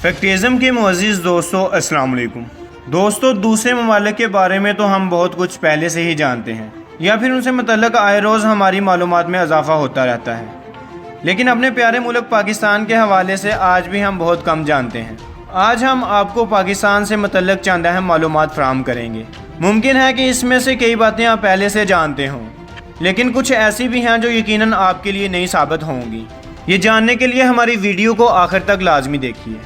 فیکٹریزم کے معزز دوستوں السلام علیکم۔ دوستوں، دوسرے ممالک کے بارے میں تو ہم بہت کچھ پہلے سے ہی جانتے ہیں یا پھر ان سے متعلق آئے روز ہماری معلومات میں اضافہ ہوتا رہتا ہے، لیکن اپنے پیارے ملک پاکستان کے حوالے سے آج بھی ہم بہت کم جانتے ہیں۔ آج ہم آپ کو پاکستان سے متعلق چند اہم معلومات فراہم کریں گے۔ ممکن ہے کہ اس میں سے کئی باتیں آپ پہلے سے جانتے ہوں، لیکن کچھ ایسی بھی ہیں جو یقیناً آپ کے لیے نئی ثابت ہوں گی۔ یہ جاننے کے لیے ہماری ویڈیو کو آخر تک لازمی دیکھیے۔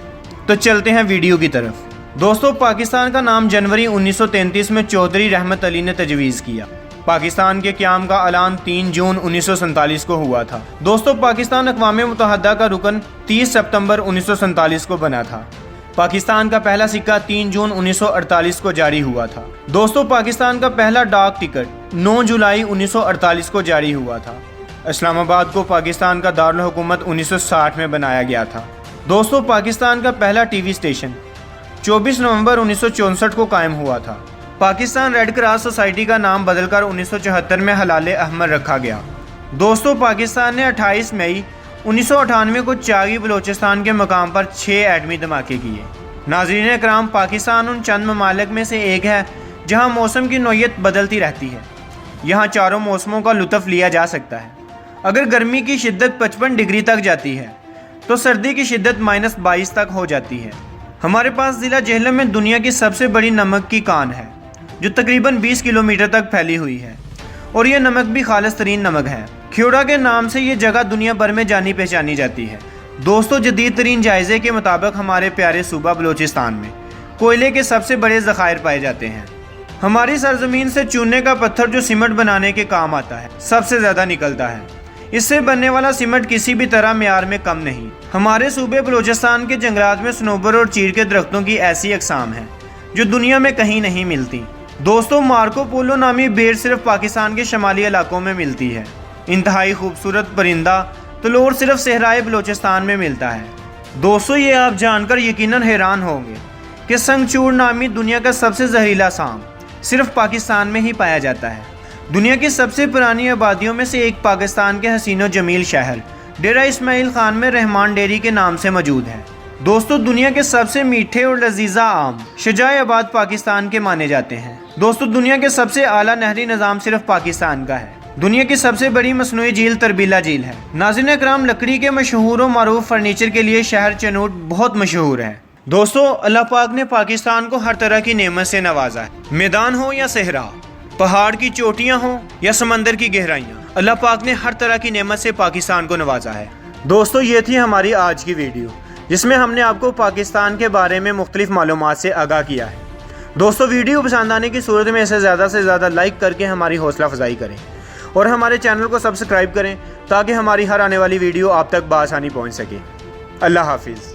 تو چلتے ہیں ویڈیو کی طرف۔ دوستو، پاکستان کا نام جنوری 1933 میں چودھری رحمت علی نے تجویز کیا۔ پاکستان کے قیام کا اعلان 3 جون 1947 کو ہوا تھا۔ دوستو، پاکستان اقوام متحدہ کا رکن 30 ستمبر 1947 کو بنا تھا۔ پاکستان کا پہلا سکہ 3 جون 1948 کو جاری ہوا تھا۔ دوستو، پاکستان کا پہلا ڈاک ٹکٹ 9 جولائی 1948 کو جاری ہوا تھا۔ اسلام آباد کو پاکستان کا دارالحکومت 1960 میں بنایا گیا تھا۔ دوستو، پاکستان کا پہلا ٹی وی اسٹیشن 24 نومبر 1964 کو قائم ہوا تھا۔ پاکستان ریڈ کراس سوسائٹی کا نام بدل کر 1974 میں ہلال احمر رکھا گیا۔ دوستو، پاکستان نے 28 مئی 1998 کو چاغی بلوچستان کے مقام پر 6 ایٹمی دھماکے کیے۔ ناظرین اکرام، پاکستان ان چند ممالک میں سے ایک ہے جہاں موسم کی نوعیت بدلتی رہتی ہے۔ یہاں چاروں موسموں کا لطف لیا جا سکتا ہے۔ اگر گرمی کی شدت 55 ڈگری تک جاتی ہے تو سردی کی شدت -22 تک ہو جاتی ہے۔ ہمارے پاس ضلع جہلم میں دنیا کی سب سے بڑی نمک کی کان ہے جو تقریباً 20 کلومیٹر تک پھیلی ہوئی ہے، اور یہ نمک بھی خالص ترین نمک ہے۔ کھیوڑا کے نام سے یہ جگہ دنیا بھر میں جانی پہچانی جاتی ہے۔ دوستو، جدید ترین جائزے کے مطابق ہمارے پیارے صوبہ بلوچستان میں کوئلے کے سب سے بڑے ذخائر پائے جاتے ہیں۔ ہماری سرزمین سے چونے کا پتھر جو سیمنٹ بنانے کے کام آتا ہے سب سے زیادہ نکلتا ہے۔ اس سے بننے والا سیمنٹ کسی بھی طرح معیار میں کم نہیں۔ ہمارے صوبے بلوچستان کے جنگلات میں صنوبر اور چیر کے درختوں کی ایسی اقسام ہیں جو دنیا میں کہیں نہیں ملتی۔ دوستو، مارکو پولو نامی بھیڑ صرف پاکستان کے شمالی علاقوں میں ملتی ہے۔ انتہائی خوبصورت پرندہ تلور صرف صحرائے بلوچستان میں ملتا ہے۔ دوستو، یہ آپ جان کر یقیناً حیران ہوں گے کہ سنگ چور نامی دنیا کا سب سے زہریلا سانپ صرف پاکستان میں ہی پایا جاتا ہے۔ دنیا کی سب سے پرانی آبادیوں میں سے ایک پاکستان کے حسین و جمیل شہر ڈیرہ اسماعیل خان میں رحمان ڈیری کے نام سے موجود ہے۔ دوستو، دنیا کے سب سے میٹھے اور لذیذہ آم شجاع آباد پاکستان کے مانے جاتے ہیں۔ دوستو، دنیا کے سب سے اعلیٰ نہری نظام صرف پاکستان کا ہے۔ دنیا کی سب سے بڑی مصنوعی جھیل تربیلا جھیل ہے۔ ناظرین اکرام، لکڑی کے مشہور و معروف فرنیچر کے لیے شہر چنوٹ بہت مشہور ہے۔ دوستو، اللہ پاک نے پاکستان کو ہر طرح کی نعمت سے نوازا ہے۔ میدان ہو یا صحرا، پہاڑ کی چوٹیاں ہوں یا سمندر کی گہرائیاں، اللہ پاک نے ہر طرح کی نعمت سے پاکستان کو نوازا ہے۔ دوستو، یہ تھی ہماری آج کی ویڈیو جس میں ہم نے آپ کو پاکستان کے بارے میں مختلف معلومات سے آگاہ کیا ہے۔ دوستو، ویڈیو پسند آنے کی صورت میں اسے زیادہ سے زیادہ لائک کر کے ہماری حوصلہ افزائی کریں اور ہمارے چینل کو سبسکرائب کریں تاکہ ہماری ہر آنے والی ویڈیو آپ تک بآسانی پہنچ سکے۔ اللہ حافظ۔